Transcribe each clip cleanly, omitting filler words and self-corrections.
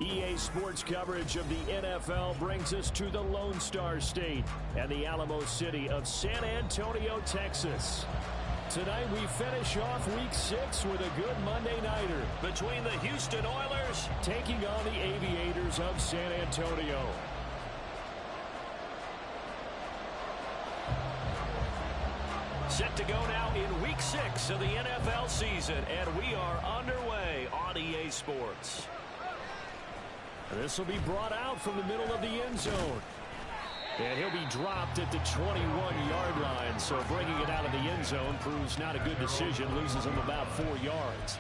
EA Sports coverage of the NFL brings us to the Lone Star State and the Alamo City of San Antonio, Texas. Tonight we finish off Week 6 with a good Monday nighter between the Houston Oilers taking on the Aviators of San Antonio. Set to go now in Week 6 of the NFL season, and we are underway on EA Sports. This will be brought out from the middle of the end zone. And he'll be dropped at the 21-yard line, so bringing it out of the end zone proves not a good decision, loses him about 4 yards.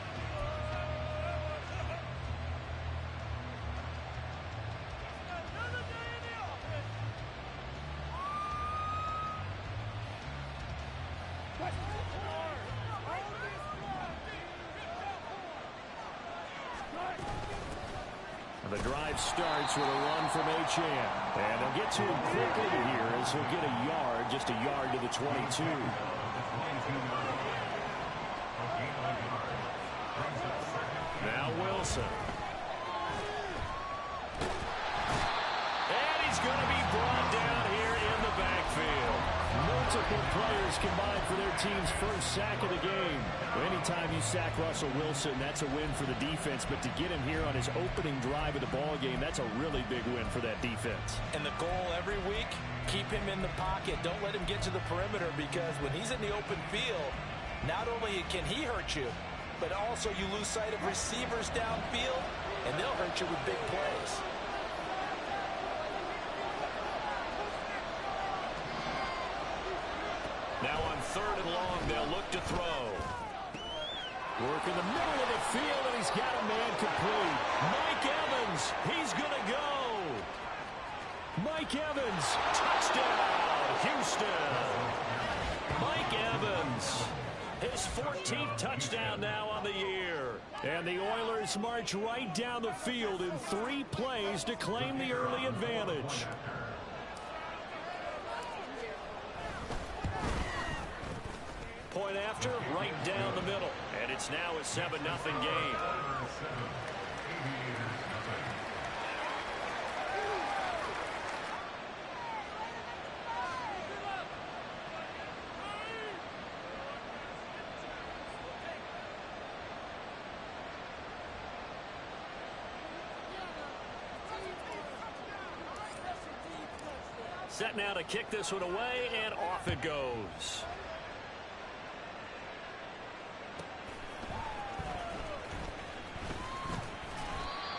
The drive starts with a run from Achane. And they'll get to him quickly here as he'll get a yard, just a yard to the 22. Now Wilson. And he's going to be brought down here in the backfield. Multiple players combined for their team's first sack of the game. Anytime you sack Russell Wilson, that's a win for the defense. But to get him here on his opening drive of the ball game, that's a really big win for that defense. And the goal every week, keep him in the pocket. Don't let him get to the perimeter, because when he's in the open field, not only can he hurt you, but also you lose sight of receivers downfield, and they'll hurt you with big plays. Now on 3rd and long, they'll look to throw. Work in the middle of the field, and he's got a man complete. Mike Evans, he's going to go. Mike Evans, touchdown, Houston. Mike Evans, his 14th touchdown now on the year. And the Oilers march right down the field in 3 plays to claim the early advantage. Point after, right down the middle. And it's now a 7-0 game. Set now to kick this one away, and off it goes.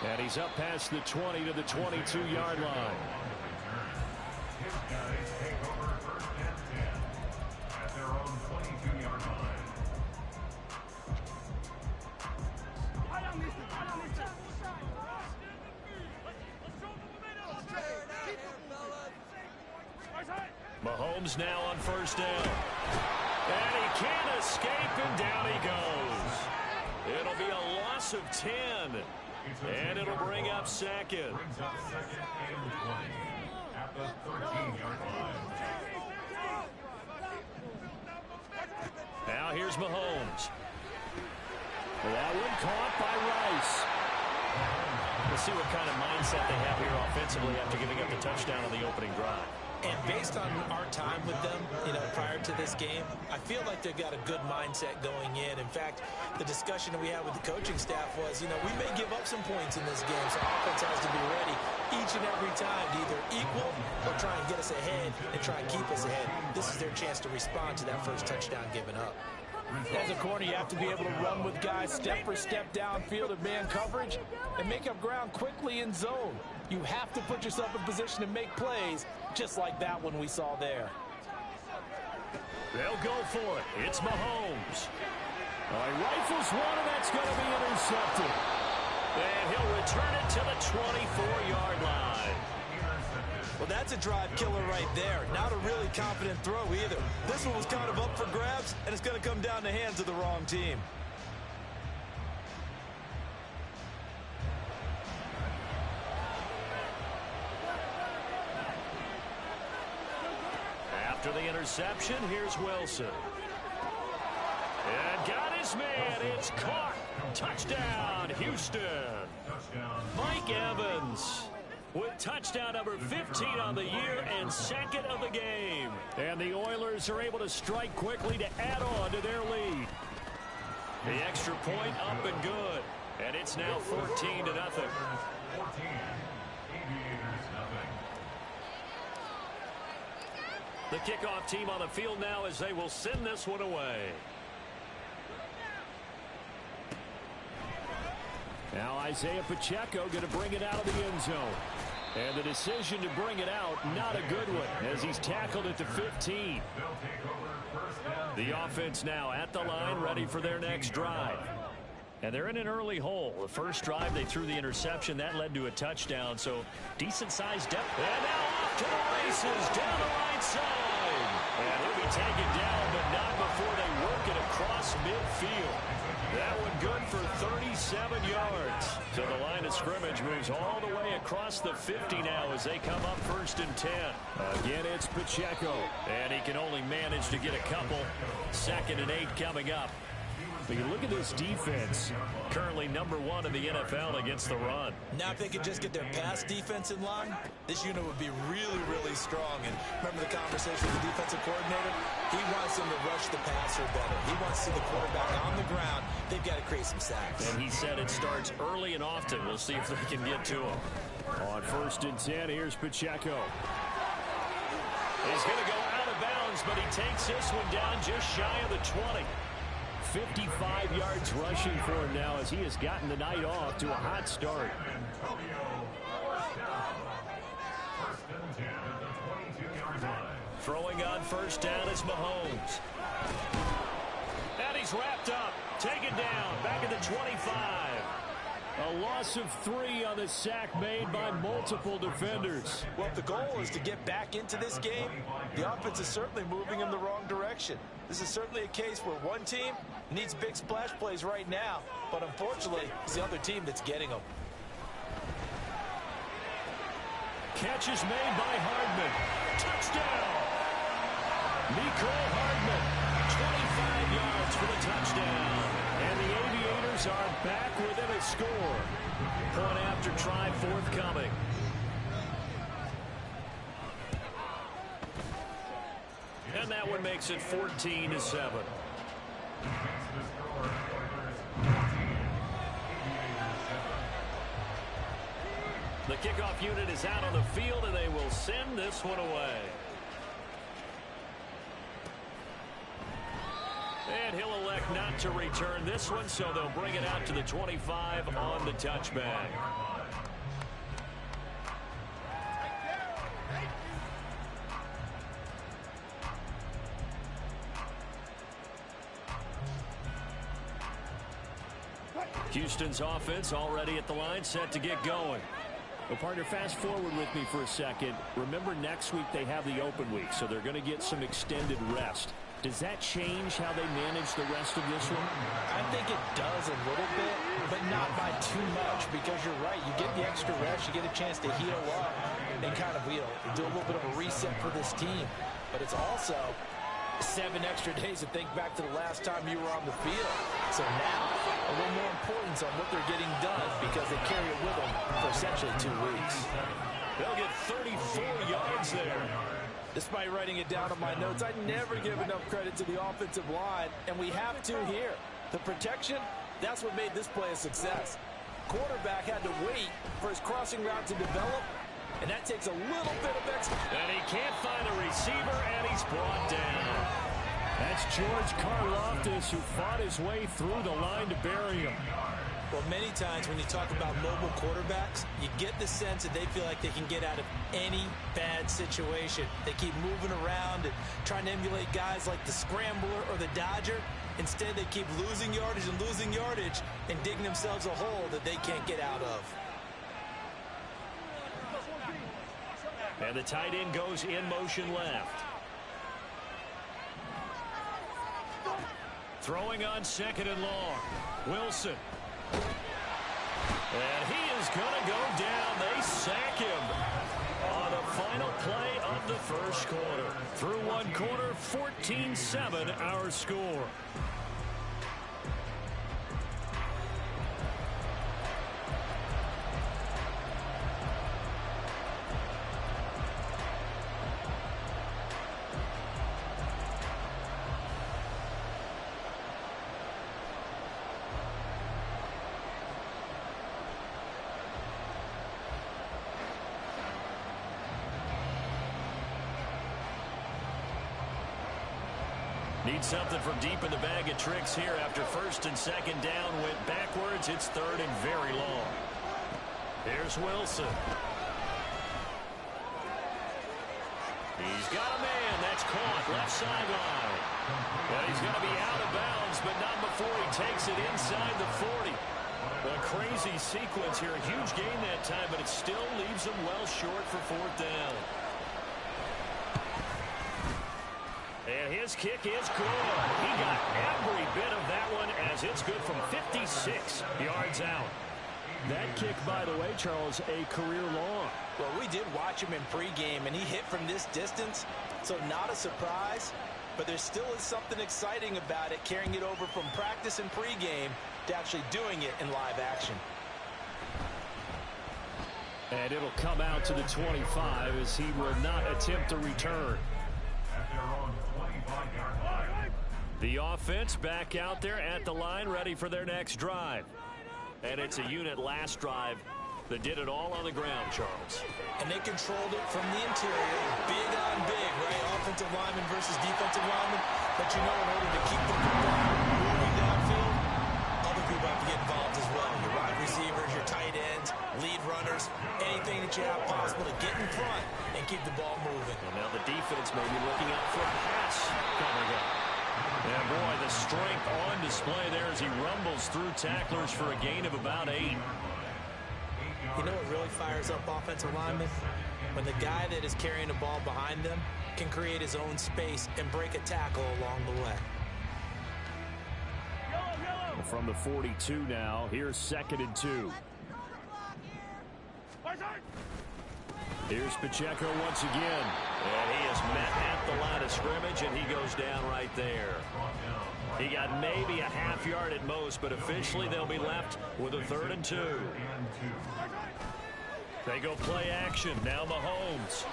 And he's up past the 20 to the 22-yard line. His guys take over 1st and 10 at their own 22-yard line. Mahomes now on 1st down. And he can't escape, and down he goes. It'll be a loss of 10. And it'll bring up 2nd. Brings up 2nd and 20 at the 13-yard line. Now here's Mahomes. That one caught by Rice. Let's see what kind of mindset they have here offensively after giving up the touchdown on the opening drive. And based on our time with them, prior to this game, I feel like they've got a good mindset going in. In fact, the discussion that we had with the coaching staff was, we may give up some points in this game, so offense has to be ready each and every time to either equal or try and get us ahead and try and keep us ahead. This is their chance to respond to that first touchdown given up. As a corner, you have to be able to run with guys step for step downfield in man coverage and make up ground quickly in zone. You have to put yourself in position to make plays, just like that one we saw there. They'll go for it. It's Mahomes. He rifles one, and that's going to be intercepted. And he'll return it to the 24-yard line. Well, that's a drive killer right there. Not a really confident throw either. This one was kind of up for grabs, and it's going to come down the hands of the wrong team. After the interception, here's Wilson. And got his man. It's caught. Touchdown, Houston. Mike Evans with touchdown number 15 on the year and second of the game. And the Oilers are able to strike quickly to add on to their lead. The extra point up and good. And it's now 14-0. The kickoff team on the field now as they will send this one away. Now Isaiah Pacheco going to bring it out of the end zone. And the decision to bring it out, not a good one, as he's tackled at the 15. The offense now at the line, ready for their next drive. And they're in an early hole. The first drive, they threw the interception. That led to a touchdown, so decent-sized depth. And now off to the races, down the right side. And he'll be taken down, but not before they work it across midfield. That one good for 37 yards. So the line of scrimmage moves all the way across the 50 now as they come up 1st and 10. Again, it's Pacheco. And he can only manage to get a couple. 2nd and 8 coming up. But you look at this defense, currently #1 in the NFL against the run. Now if they could just get their pass defense in line, this unit would be really, really strong. And remember the conversation with the defensive coordinator? He wants them to rush the passer better. He wants to see the quarterback on the ground. They've got to create some sacks. And he said it starts early and often. We'll see if they can get to him. On 1st and 10, here's Pacheco. He's going to go out of bounds, but he takes this one down just shy of the 20. 55 yards rushing for him now as he has gotten the night off to a hot start. Throwing on 1st down is Mahomes. And he's wrapped up. Taken down. Back at the 25. A loss of 3 on the sack made by multiple defenders. Well, if the goal is to get back into this game, the offense is certainly moving in the wrong direction. This is certainly a case where one team needs big splash plays right now, but unfortunately, it's the other team that's getting them. Catch is made by Hardman. Touchdown! Nicole Hardman, 25 yards for the touchdown. And the Aviators are back within a score. Point after try forthcoming. And that one makes it 14-7. The kickoff unit is out on the field, and they will send this one away. And he'll elect not to return this one, so they'll bring it out to the 25 on the touchback. Houston's offense already at the line, set to get going. Well, partner, fast forward with me for a second. Remember, next week they have the open week, so they're going to get some extended rest. Does that change how they manage the rest of this one? I think it does a little bit, but not by too much, because you're right. You get the extra rest, you get a chance to heal up and kind of, do a little bit of a reset for this team. But it's also 7 extra days to think back to the last time you were on the field. So now, a little more importance on what they're getting done, because they carry it with them for essentially 2 weeks. They'll get 34 yards there. Despite writing it down on my notes, I never give enough credit to the offensive line, and we have to here. The protection, that's what made this play a success. Quarterback had to wait for his crossing route to develop, and that takes a little bit of extra. And he can't find a receiver, and he's brought down. That's George Karlaftis, who fought his way through the line to bury him. Well, many times when you talk about mobile quarterbacks, you get the sense that they feel like they can get out of any bad situation. They keep moving around and trying to emulate guys like the Scrambler or the Dodger. Instead, they keep losing yardage and digging themselves a hole that they can't get out of. And the tight end goes in motion left. Throwing on 2nd and long. Wilson. And he is going to go down. They sack him on the final play of the first quarter. Through one quarter, 14-7 our score. need something from deep in the bag of tricks here after first and second down went backwards. It's third and very long. Here's Wilson. He's got a man. That's caught. Left sideline. Well, he's going to be out of bounds, but not before he takes it inside the 40. A crazy sequence here. A huge gain that time, but it still leaves him well short for fourth down. And his kick is good. He got every bit of that one as it's good from 56 yards out. That kick, by the way, Charles, a career long. Well, we did watch him in pregame, and he hit from this distance, so not a surprise. But there still is something exciting about it, carrying it over from practice and pregame to actually doing it in live action. And it'll come out to the 25 as he will not attempt to return. At their own 25-yard line. The offense back out there at the line, ready for their next drive. And it's a unit last drive that did it all on the ground, Charles. And they controlled it from the interior, big on big, right? Offensive lineman versus defensive lineman. But you know, in order to keep the football moving downfield, other people have to get involved as well. Your wide receivers, your tight ends, lead runners, anything that you have possible to get in front and keep the ball moving. Well, now the defense may be looking out for a pass coming up. And boy, the strength on display there as he rumbles through tacklers for a gain of about 8. You know what really fires up offensive linemen? When the guy that is carrying the ball behind them can create his own space and break a tackle along the way. From the 42 now, here's 2nd and 2. Here's Pacheco once again. And he is met at the line of scrimmage, and he goes down right there. He got maybe a half yard at most, but officially they'll be left with a 3rd and 2. They go play action. Now Mahomes.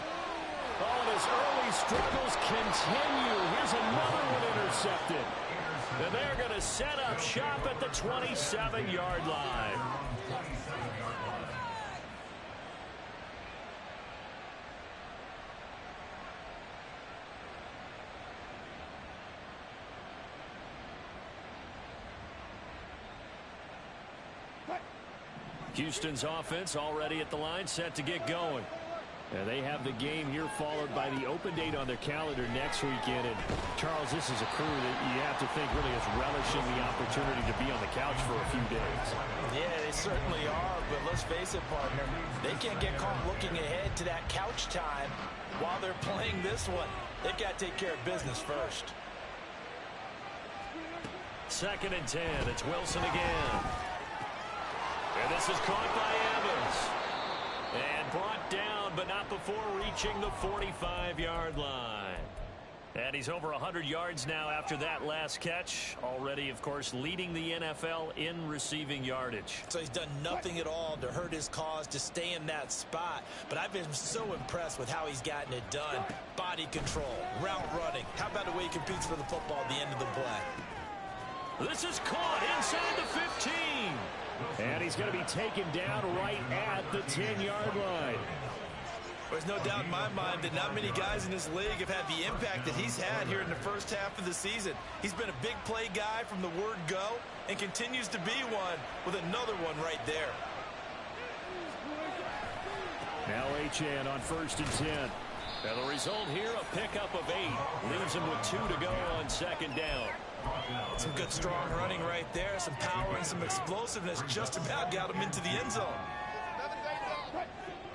Oh, and his early struggles continue. Here's another one intercepted. And they're going to set up shop at the 27-yard line. Houston's offense already at the line, set to get going. And they have the game here followed by the open date on their calendar next weekend. And Charles, this is a crew that you have to think really is relishing the opportunity to be on the couch for a few days. Yeah, they certainly are, but let's face it, partner, they can't get caught looking ahead to that couch time while they're playing this one. They've got to take care of business first. 2nd and 10. It's Wilson again. And this is caught by Evans. And brought down, but not before reaching the 45-yard line. And he's over 100 yards now after that last catch. Already, of course, leading the NFL in receiving yardage. So he's done nothing at all to hurt his cause, to stay in that spot. But I've been so impressed with how he's gotten it done. Body control, route running. How about the way he competes for the football at the end of the play? This is caught inside the 15. And he's going to be taken down right at the 10-yard line. There's no doubt in my mind that not many guys in this league have had the impact that he's had here in the first half of the season. He's been a big play guy from the word go and continues to be one with another one right there. Now Achane on 1st and 10. And the result here, a pickup of 8. Leaves him with 2 to go on 2nd down. Some good strong running right there. Some power and some explosiveness just about got him into the end zone.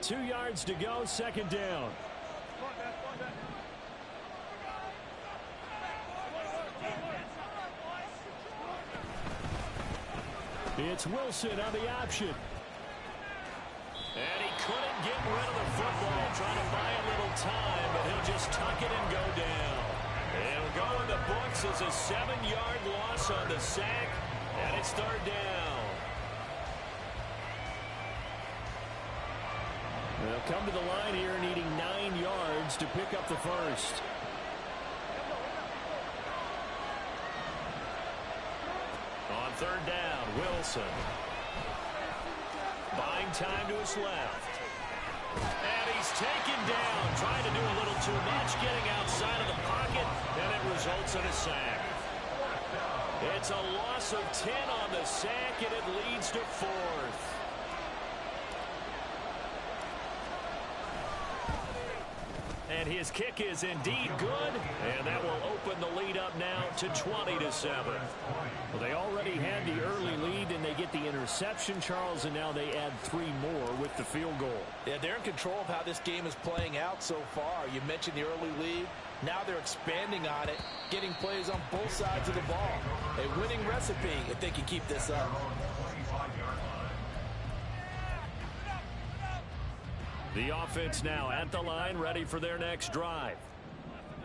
2 yards to go, 2nd down. It's Wilson on the option. And he couldn't get rid of the football, trying to buy a little time, but he'll just tuck it and go down. And we'll go in the books as a 7-yard loss on the sack, and it's 3rd down. They'll come to the line here needing 9 yards to pick up the first. On 3rd down, Wilson. Buying time to his left. And he's taken down, trying to do a little too much, getting outside of the pocket, and it results in a sack. It's a loss of 10 on the sack, and it leads to 4th. And his kick is indeed good, and that will open the lead up now to 20-7. Well, they already had the early lead, and they get the interception, Charles, and now they add 3 more with the field goal. Yeah, they're in control of how this game is playing out so far. You mentioned the early lead. Now they're expanding on it, getting plays on both sides of the ball. A winning recipe if they can keep this up. The offense now at the line, ready for their next drive.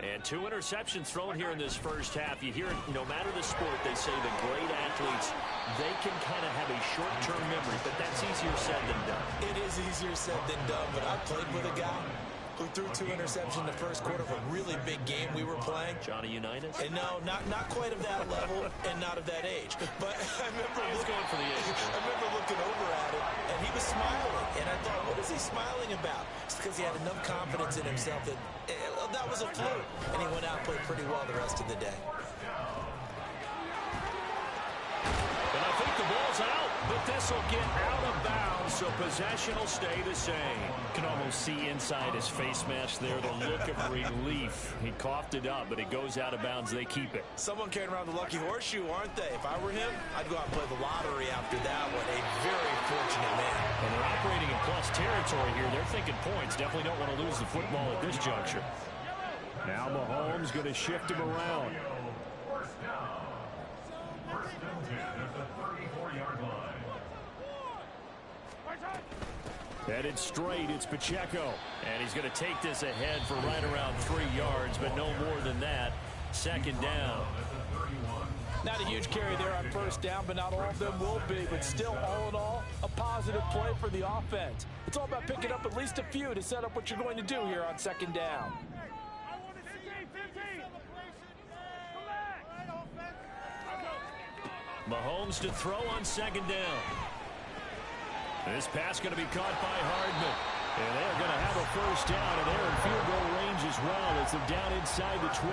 And 2 interceptions thrown here in this first half. You hear it, no matter the sport, they say the great athletes, they can kind of have a short-term memory, but that's easier said than done. It is easier said than done, but I played with a guy who threw 2 interceptions in the first quarter of a really big game we were playing. Johnny Unitas? And no, not quite of that level and not of that age. But I remember going for the age. I remember looking over at it, and he was smiling. And I thought, what is he smiling about? It's because he had enough confidence in himself that that was a fluke. And he went out and played pretty well the rest of the day. And I think the ball's out, but this will get out of bounds, so possession will stay the same. You can almost see inside his face mask there the look of relief. He coughed it up, but it goes out of bounds. They keep it. Someone carrying around the lucky horseshoe, aren't they? If I were him, I'd go out and play the lottery after that one. A very fortunate man. And they're operating in plus territory here. They're thinking points. Definitely don't want to lose the football at this juncture. Now Mahomes going to shift him around. First down. First and 10 at the 34-yard line. Headed straight, it's Pacheco. And he's going to take this ahead for right around 3 yards, but no more than that. Second down. Not a huge carry there on first down, but not all of them will be. But still, all in all, a positive play for the offense. It's all about picking up at least a few to set up what you're going to do here on second down. Mahomes to throw on second down. This pass going to be caught by Hardman. And they're going to have a first down, and they're in field goal range as well as they're down inside the 20.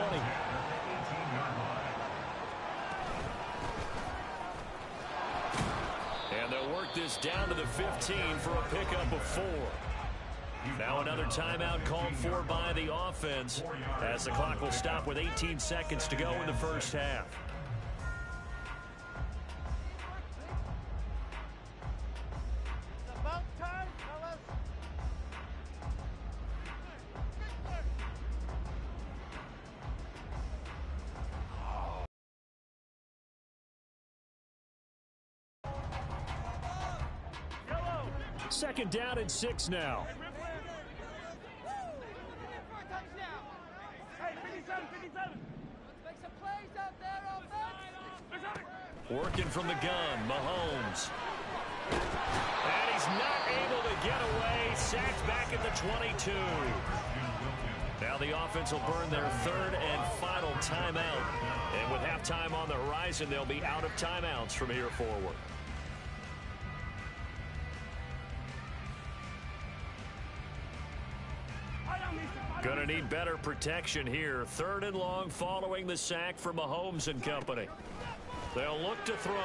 And they'll work this down to the 15 for a pickup of 4. Now another timeout called for by the offense as the clock will stop with 18 seconds to go in the first half. Second down and 6 now. Working from the gun, Mahomes. And he's not able to get away. Sacked back at the 22. Now the offense will burn their third and final timeout. And with halftime on the horizon, they'll be out of timeouts from here forward. Going to need better protection here. Third and long following the sack from Mahomes and company. They'll look to throw.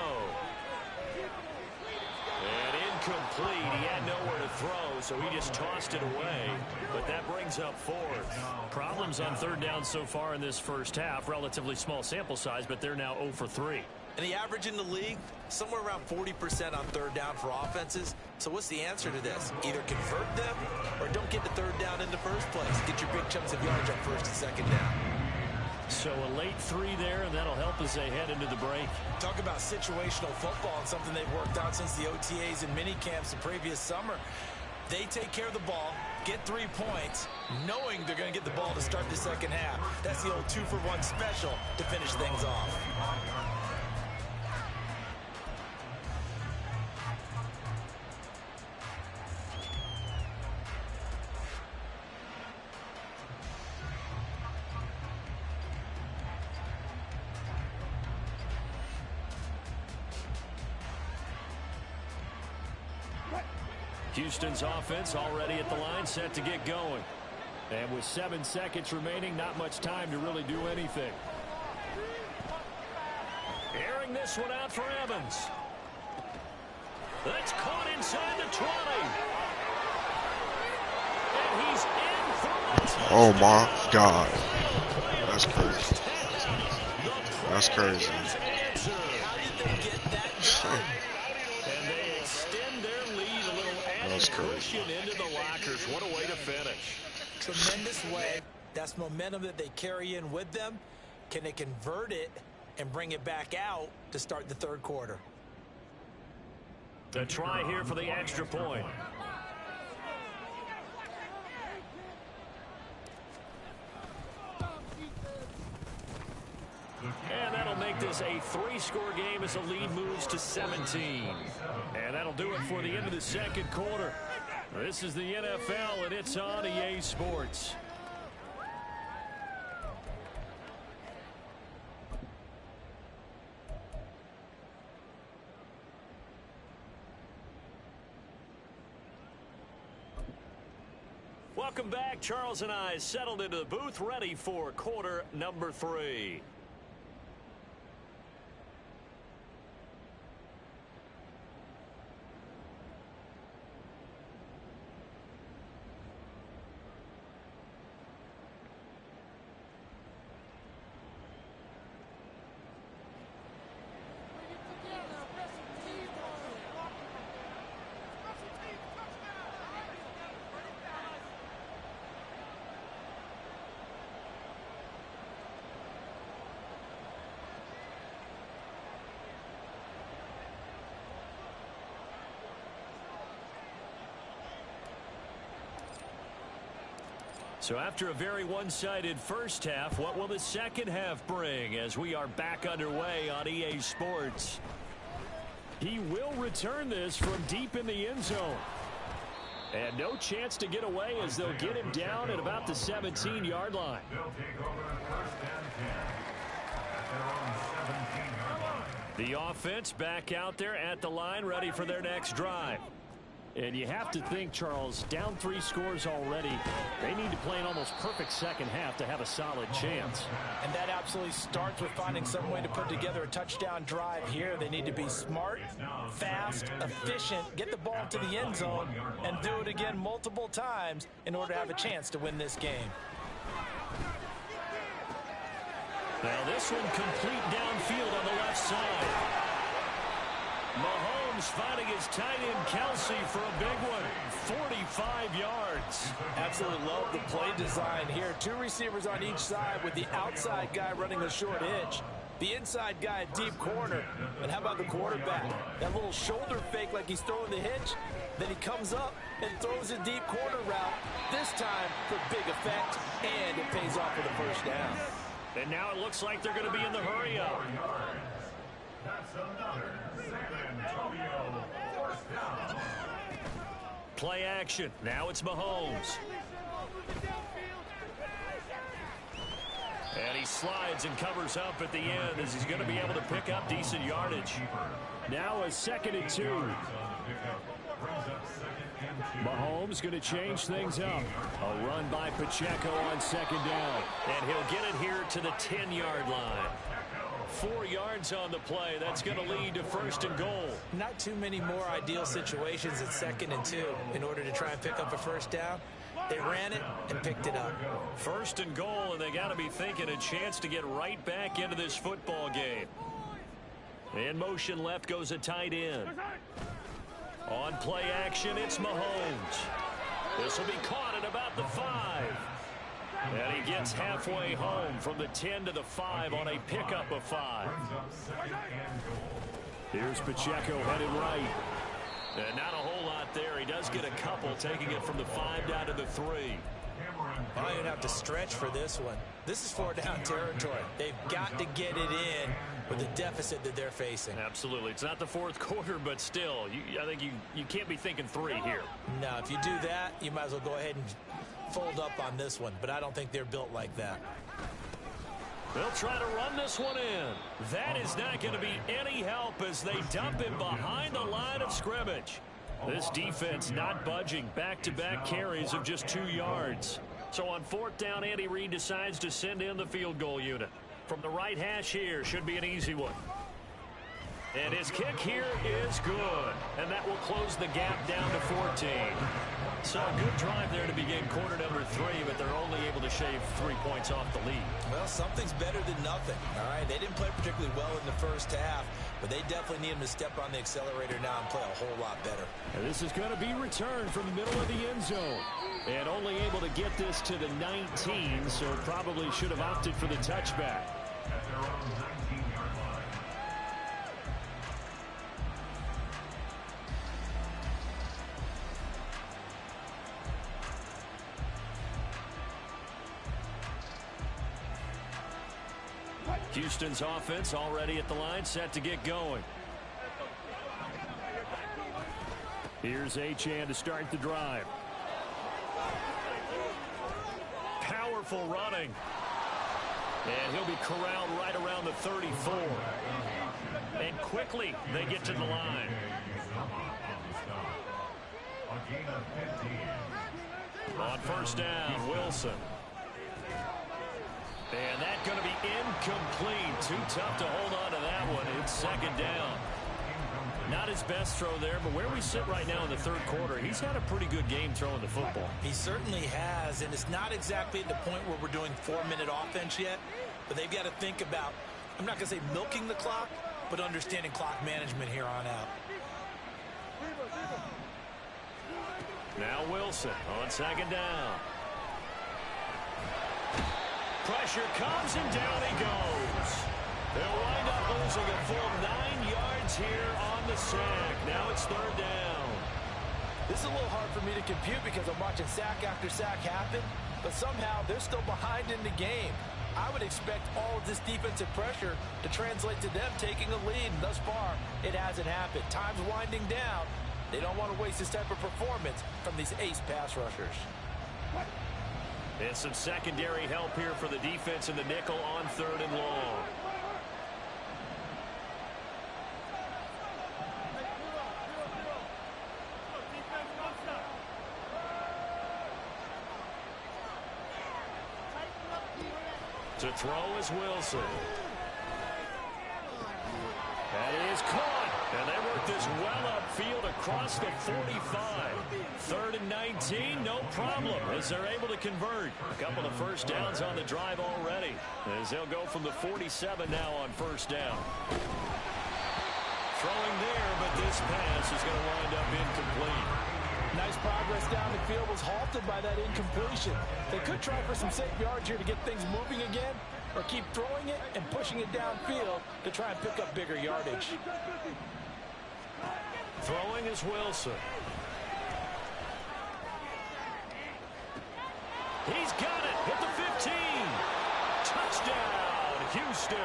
And incomplete. He had nowhere to throw, so he just tossed it away. But that brings up 4th. Problems on third down so far in this first half. Relatively small sample size, but they're now 0 for 3. And the average in the league, somewhere around 40% on third down for offenses. So what's the answer to this? Either convert them or don't get the third down in the first place. Get your big chunks of yards on first and second down. So a late 3 there, and that'll help as they head into the break. Talk about situational football and something they've worked out since the OTAs and mini camps the previous summer. They take care of the ball, get 3 points, knowing they're going to get the ball to start the second half. That's the old 2-for-1 special to finish things off. Houston's offense already at the line, set to get going. And with 7 seconds remaining, not much time to really do anything. Airing this one out for Evans. That's caught inside the 20. And he's in for the touchdown. Oh my God. That's crazy. That's crazy. How did they get that done? And they extend their lead a little, That's adding crazy. cushion into the lockers. What a way to finish. Tremendous way. That's momentum that they carry in with them. Can they convert it and bring it back out to start the third quarter? The try here for the extra point. And that'll make this a 3-score game as the lead moves to 17. And that'll do it for the end of the second quarter. This is the NFL, and it's on EA Sports. Welcome back. Charles and I settled into the booth, ready for quarter number 3. So after a very one-sided first half, what will the second half bring as we are back underway on EA Sports? He will return this from deep in the end zone. And no chance to get away as they'll get him down at about the 17-yard line. They'll take over first and 10 at their own 17-yard line. The offense back out there at the line, ready for their next drive. And you have to think, Charles, down 3 scores already. They need to play an almost perfect second half to have a solid chance. And that absolutely starts with finding some way to put together a touchdown drive here. They need to be smart, fast, efficient, get the ball to the end zone, and do it again multiple times in order to have a chance to win this game. Now this one complete downfield on the left side. Mahomes finding his tight end Kelsey for a big one. 45 yards. Absolutely love the play design here. 2 receivers on each side with the outside guy running a short hitch. The inside guy at deep corner. And how about the quarterback? That little shoulder fake like he's throwing the hitch. Then he comes up and throws a deep corner route. This time for big effect. And it pays off for the first down. And now it looks like they're going to be in the hurry-up. That's another San Antonio first down. Play action. Now it's Mahomes. And he slides and covers up at the end as he's going to be able to pick up decent yardage. Now a 2nd and 2. Mahomes going to change things up. A run by Pacheco on 2nd down. And he'll get it here to the 10-yard line. 4 yards on the play. That's going to lead to 1st and goal. Not too many more ideal situations at 2nd and 2 in order to try and pick up a first down. They ran it and picked it up. 1st and goal, and they got to be thinking a chance to get right back into this football game. In motion left goes a tight end. On play action, it's Mahomes. This will be caught at about the 5. And he gets halfway home from the 10 to the 5 on a pickup of 5. Here's Pacheco headed right. And not a whole lot there. He does get a couple, taking it from the 5 down to the 3. I don't even have to stretch for this one. This is 4-down territory. They've got to get it in with the deficit that they're facing. Absolutely. It's not the 4th quarter, but still, I think you can't be thinking 3 here. No, if you do that, you might as well go ahead and fold up on this one, but I don't think they're built like that. They'll try to run this one in. That is not going to be any help as they dump him behind the line of scrimmage. This defense not budging. Back-to-back carries of just 2 yards. So on 4th down, Andy Reid decides to send in the field goal unit. From the right hash here, should be an easy one. And his kick here is good. And that will close the gap down to 14. So a good drive there to begin quarter number 3, but they're only able to shave 3 points off the lead. Well, something's better than nothing. All right, they didn't play particularly well in the first half, but they definitely need him to step on the accelerator now and play a whole lot better. And this is going to be returned from the middle of the end zone. And only able to get this to the 19, so probably should have opted for the touchback. At their own 19-yard line. Houston's offense already at the line, set to get going. Here's Achane to start the drive. Powerful running. And he'll be corralled right around the 34. And quickly they get to the line. On 1st down, Wilson. And that's going to be incomplete. Too tough to hold on to that one. It's 2nd down. Not his best throw there, but where we sit right now in the 3rd quarter, he's had a pretty good game throwing the football. He certainly has, and it's not exactly at the point where we're doing 4-minute offense yet, but they've got to think about, I'm not going to say milking the clock, but understanding clock management here on out. Now Wilson on 2nd down. Pressure comes, and down he goes. They'll wind up losing a full 9 yards here on the sack. Now it's 3rd down. This is a little hard for me to compute because I'm watching sack after sack happen, but somehow they're still behind in the game. I would expect all of this defensive pressure to translate to them taking a lead, and thus far, it hasn't happened. Time's winding down. They don't want to waste this type of performance from these ace pass rushers. And some secondary help here for the defense in the nickel on 3rd and long. To throw is Wilson. That is caught. And they work this well upfield across the 45. 3rd and 19, no problem, as they're able to convert. A couple of 1st downs on the drive already, as they'll go from the 47 now on 1st down. Throwing there, but this pass is going to wind up incomplete. Nice progress down the field was halted by that incompletion. They could try for some safe yards here to get things moving again, or keep throwing it and pushing it downfield to try and pick up bigger yardage. Throwing is Wilson. He's got it at the 15. Touchdown, Houston.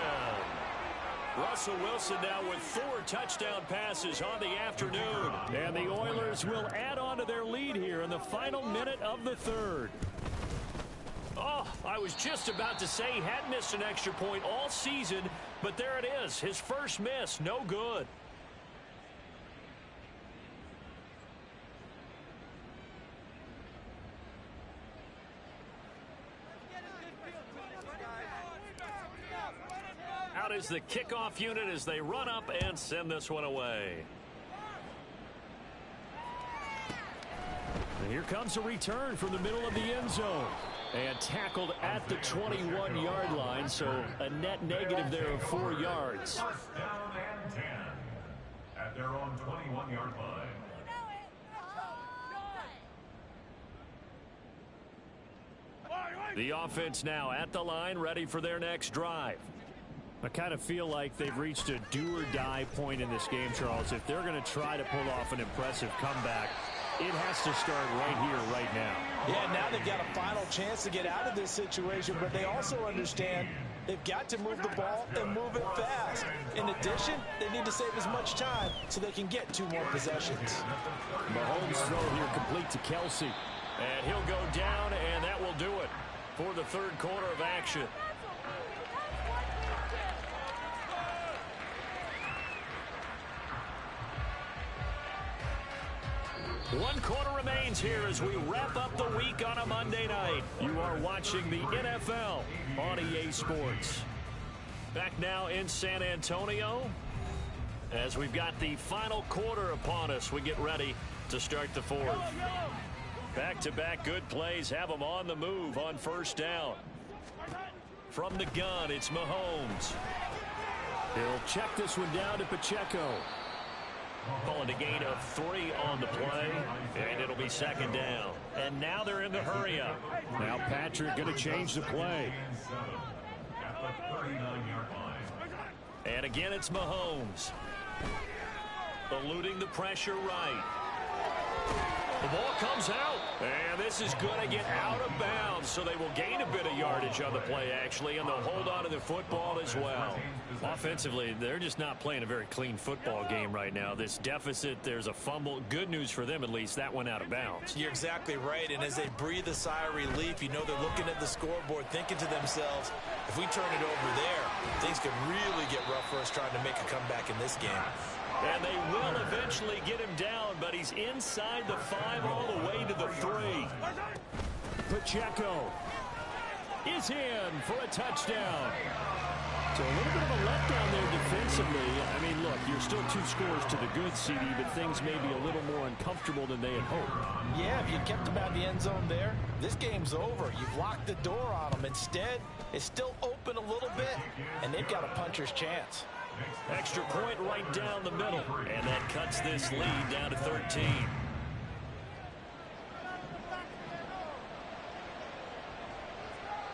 Russell Wilson now with 4 touchdown passes on the afternoon. And the Oilers will add on to their lead here in the final minute of the 3rd. Oh, I was just about to say he hadn't missed an extra point all season, but there it is. His first miss, no good. Out is the kickoff unit as they run up and send this one away. And here comes a return from the middle of the end zone. And tackled at the 21-yard line, so a net negative there of 4 yards. 1st down and 10 at their own 21-yard line. The offense now at the line, ready for their next drive. I kind of feel like they've reached a do-or-die point in this game, Charles. If they're going to try to pull off an impressive comeback, it has to start right here, right now. Yeah, now they've got a final chance to get out of this situation, but they also understand they've got to move the ball and move it fast. In addition, they need to save as much time so they can get 2 more possessions. Mahomes' throw here complete to Kelsey. And he'll go down, and that will do it for the 3rd quarter of action. 1 quarter remains here as we wrap up the week on a Monday night. You are watching the NFL on EA Sports. Back now in San Antonio as we've got the final quarter upon us. We get ready to start the fourth. Back-to-back good plays have them on the move on first down. From the gun, it's Mahomes. He'll check this one down to Pacheco. Calling a gain of 3 on the play, and it'll be second down. And now they're in the hurry up. Now Patrick going to change the play. And again, it's Mahomes. Eluding the pressure right. The ball comes out, and this is going to get out of bounds, so they will gain a bit of yardage on the play, actually, and they'll hold on to the football as well. Offensively, they're just not playing a very clean football game right now. This deficit, there's a fumble. Good news for them, at least. That went out of bounds. You're exactly right, and as they breathe a sigh of relief, you know they're looking at the scoreboard, thinking to themselves, if we turn it over there, things could really get rough for us trying to make a comeback in this game. And they will eventually get him down, but he's inside the 5 all the way to the 3. Pacheco is in for a touchdown. So a little bit of a letdown there defensively. I mean, look, you're still 2 scores to the good, CD, but things may be a little more uncomfortable than they had hoped. Yeah, if you kept them out of the end zone there, this game's over. You've locked the door on them. Instead, it's still open a little bit, and they've got a puncher's chance. Extra point right down the middle, and that cuts this lead down to 13.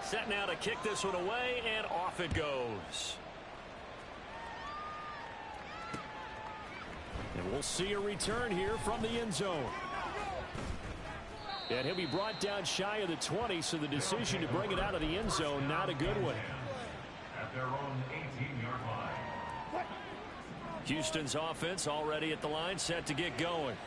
Set now to kick this one away, and off it goes. And we'll see a return here from the end zone. And he'll be brought down shy of the 20, so the decision to bring it out of the end zone, not a good one. At their own 18-yard line. Houston's offense already at the line, set to get going.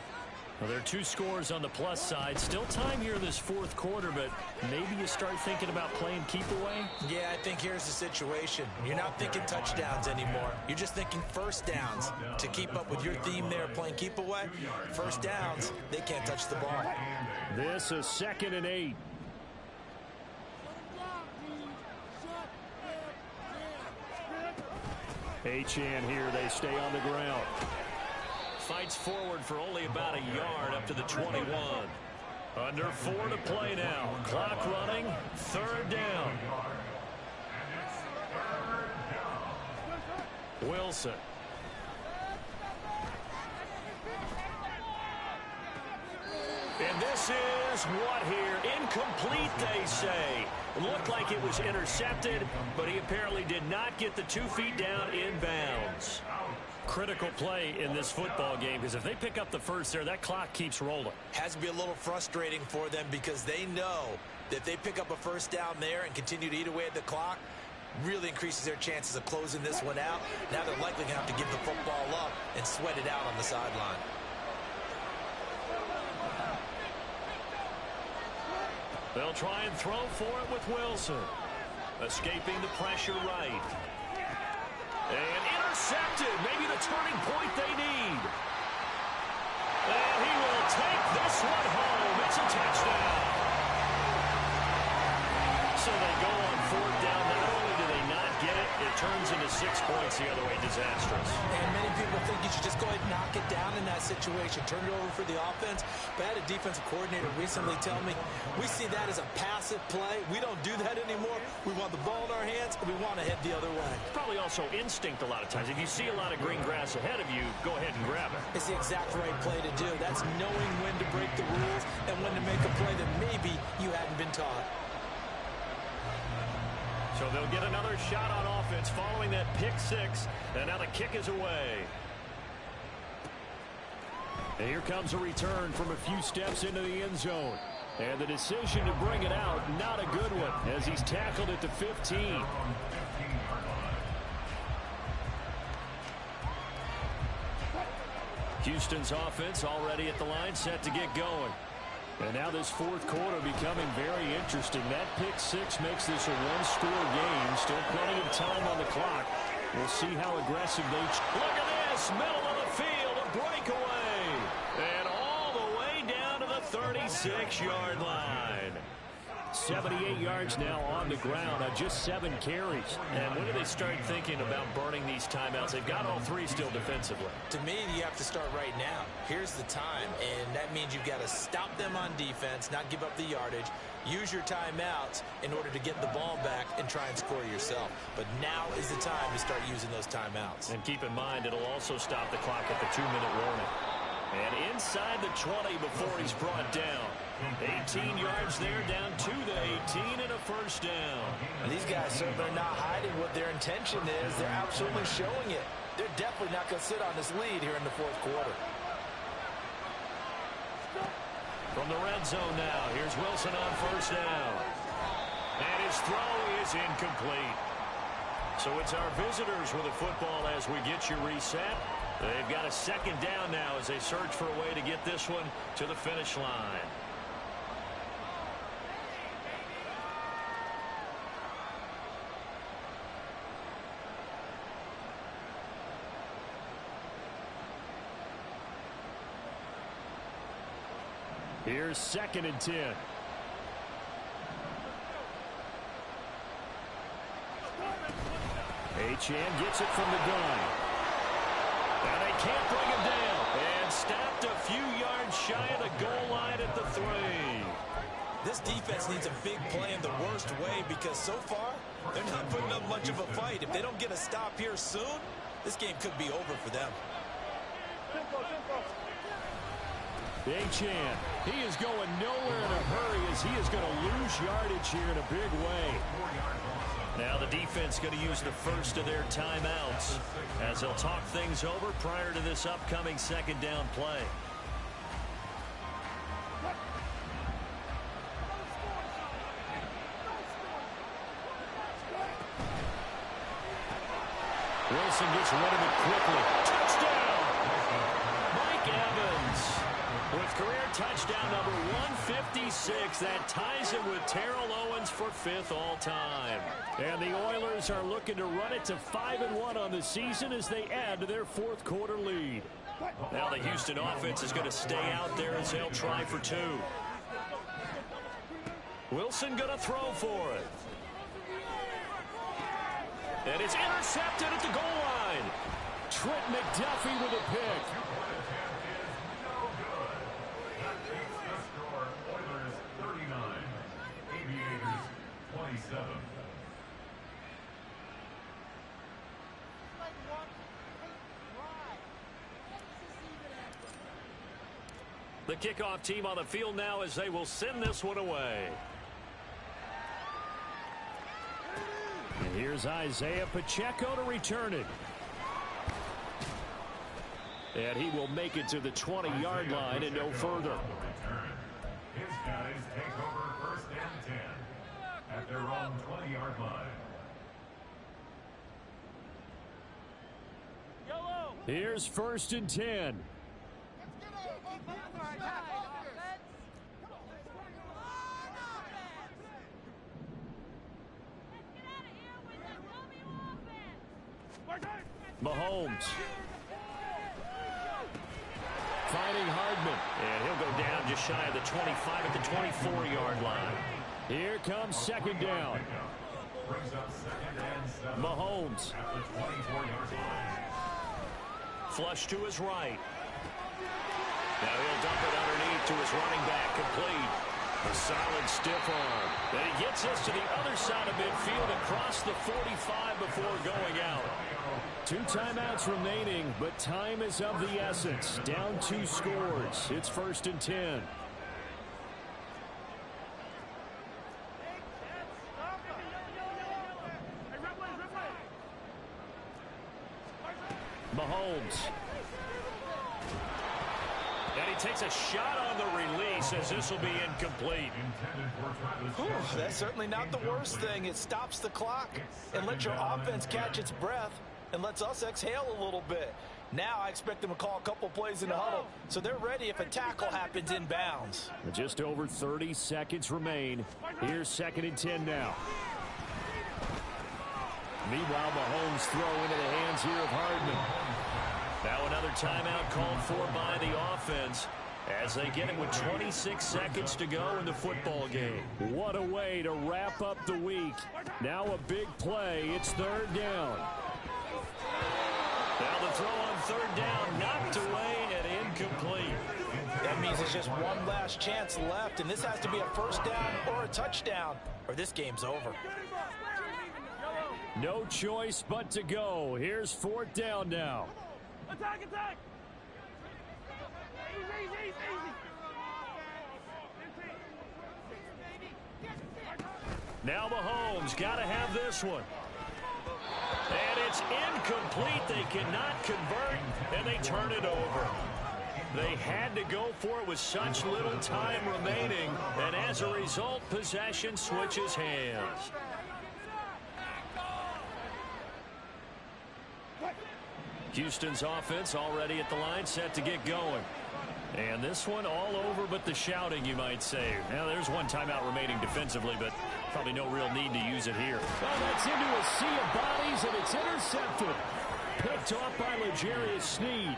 Well, there are 2 scores on the plus side. Still time here in this 4th quarter, but maybe you start thinking about playing keep away? Yeah, I think here's the situation. You're not thinking touchdowns anymore. You're just thinking first downs. To keep up with your theme there, playing keep away, first downs, they can't touch the ball. This is 2nd and 8. Achane here, they stay on the ground. Fights forward for only about a yard up to the 21. Under 4 to play now. Clock running, 3rd down. Wilson. And this is what here? Incomplete, they say. It looked like it was intercepted, but he apparently did not get the 2 feet down in bounds. Critical play in this football game, because if they pick up the first there, that clock keeps rolling. Has to be a little frustrating for them because they know that if they pick up a first down there and continue to eat away at the clock, really increases their chances of closing this one out. Now they're likely going to have to give the football up and sweat it out on the sideline. They'll try and throw for it with Wilson. Escaping the pressure right. And intercepted. Maybe the turning point they need. And he will take this one home. It's a touchdown. So they go on 4th down. Not only do they not get it, it turns into 6 points the other way. Disastrous. And many people think you should just go ahead and knock it down in that situation. Turn it over for the offense. But I had a defensive coordinator recently tell me, we see that as a passive play. We don't do that anymore. We want the ball in our hands, and we want to head the other way. Probably also instinct a lot of times. If you see a lot of green grass ahead of you, go ahead and grab it. It's the exact right play to do. That's knowing when to break the rules and when to make a play that maybe you hadn't been taught. So they'll get another shot on offense following that pick 6. And now the kick is away. And here comes a return from a few steps into the end zone. And the decision to bring it out, not a good one, as he's tackled at the 15. Houston's offense already at the line, set to get going. And now this 4th quarter becoming very interesting. That pick 6 makes this a 1-score game. Still plenty of time on the clock. We'll see how aggressive they... Look at this, middle of the field, a breakaway. And all the way 36-yard line. 78 yards now on the ground on just 7 carries. And when do they start thinking about burning these timeouts? They've got all 3 still defensively. To me, you have to start right now. Here's the time, and that means you've got to stop them on defense, not give up the yardage, use your timeouts in order to get the ball back and try and score yourself. But now is the time to start using those timeouts. And keep in mind, it'll also stop the clock at the 2-minute warning. And inside the 20 before he's brought down. 18 yards there, down to the 18 and a first down. And these guys certainly are not hiding what their intention is. They're absolutely showing it. They're definitely not going to sit on this lead here in the fourth quarter. From the red zone now, here's Wilson on first down. And his throw is incomplete. So it's our visitors with the football as we get you reset. They've got a second down now as they search for a way to get this one to the finish line. Here's 2nd and 10. Achane gets it from the gun. And they can't bring him down. And stopped a few yards shy of the goal line at the 3. This defense needs a big play in the worst way because so far, they're not putting up much of a fight. If they don't get a stop here soon, this game could be over for them. Achane, he is going nowhere in a hurry as he is going to lose yardage here in a big way. Now the defense going to use the first of their timeouts as they'll talk things over prior to this upcoming second down play. Wilson gets rid of it quickly. Touchdown! Mike Evans with career touchdown number 156. That ties him with Terrell Owens for 5th all-time. And the Oilers are looking to run it to 5-1 on the season as they add to their fourth quarter lead. Now the Houston offense is going to stay out there as they'll try for 2. Wilson going to throw for it. And it's intercepted at the goal line. Trent McDuffie with a pick. That makes the score Oilers 39, Aviators 27. The kickoff team on the field now as they will send this one away. And here's Isaiah Pacheco to return it. And he will make it to the 20-yard line and no further. His guys take over 1st and 10 at their own 20-yard line. Here's 1st and 10. Mahomes. Finding Hardman. And he'll go down just shy of the 25 at the 24-yard line. Here comes 2nd down. Brings up 2nd and 7. Mahomes. At the 24-yard line. Flush to his right. Now he'll dump it underneath to his running back, complete. A solid stiff arm. Then he gets us to the other side of midfield across the 45 before going out. 2 timeouts remaining, but time is of the essence. Down 2 scores. It's 1st and 10. Mahomes. And he takes a shot on the release as this will be incomplete. That's certainly not the worst thing. It stops the clock and lets your offense catch its breath and lets us exhale a little bit. Now I expect them to call a couple plays in the huddle, so they're ready if a tackle happens in bounds. Just over 30 seconds remain. Here's 2nd and 10 now. Meanwhile, Mahomes throw into the hands here of Hardman. Now another timeout called for by the offense. as they get it with 26 seconds to go in the football game. What a way to wrap up the week. Now a big play. It's third down. Now the throw on third down, knocked away and incomplete. That means there's just one last chance left, and this has to be a first down or a touchdown, or this game's over. No choice but to go. Here's fourth down now. Attack, attack! Now Mahomes got to have this one. And it's incomplete. They cannot convert, and they turn it over. They had to go for it with such little time remaining, and as a result, possession switches hands. Houston's offense already at the line, set to get going. And this one all over but the shouting, you might say. Now, there's one timeout remaining defensively, but probably no real need to use it here. Well, that's into a sea of bodies, and it's intercepted. Picked off by L'Jarius Sneed.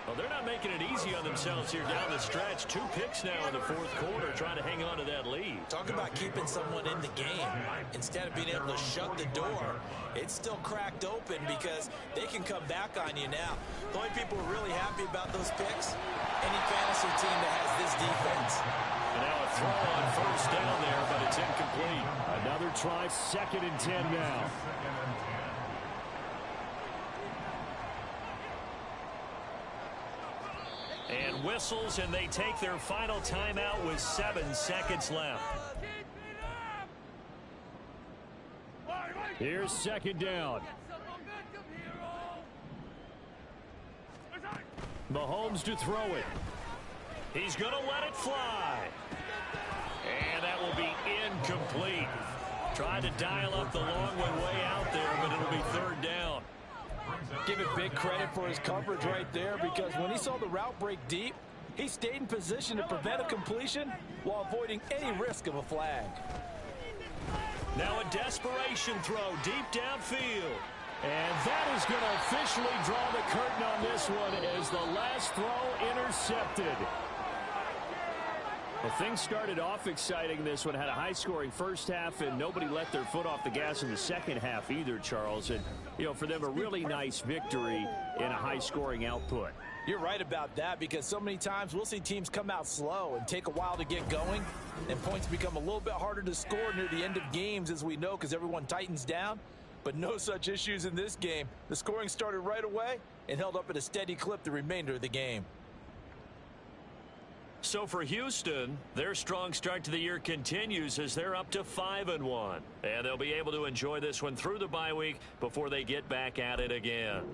Well, they're not making it easy on themselves here down the stretch. 2 picks now in the fourth quarter, trying to hang on to that lead. Talk about keeping someone in the game. Instead of being able to shut the door, it's still cracked open because they can come back on you now. The only people who are really happy about those picks, any fantasy team that has this defense. And now a throw on first down there, but it's incomplete. Another try, 2nd and 10 now. And whistles, and they take their final timeout with 7 seconds left. Here's 2nd down. Mahomes to throw it. He's going to let it fly. And that will be incomplete. Tried to dial up the long one way out there, but it'll be third down. Give it big credit for his coverage right there, because when he saw the route break deep, he stayed in position to prevent a completion while avoiding any risk of a flag. Now a desperation throw deep downfield. And that is going to officially draw the curtain on this one as the last throw intercepted. Well, things started off exciting. This one had a high-scoring first half, and nobody let their foot off the gas in the second half either, Charles. And, you know, for them, a really nice victory in a high-scoring output. You're right about that, because so many times we'll see teams come out slow and take a while to get going, and points become a little bit harder to score near the end of games, as we know, because everyone tightens down. But no such issues in this game. The scoring started right away and held up at a steady clip the remainder of the game. So for Houston, their strong start to the year continues as they're up to 5-1. And they'll be able to enjoy this one through the bye week before they get back at it again.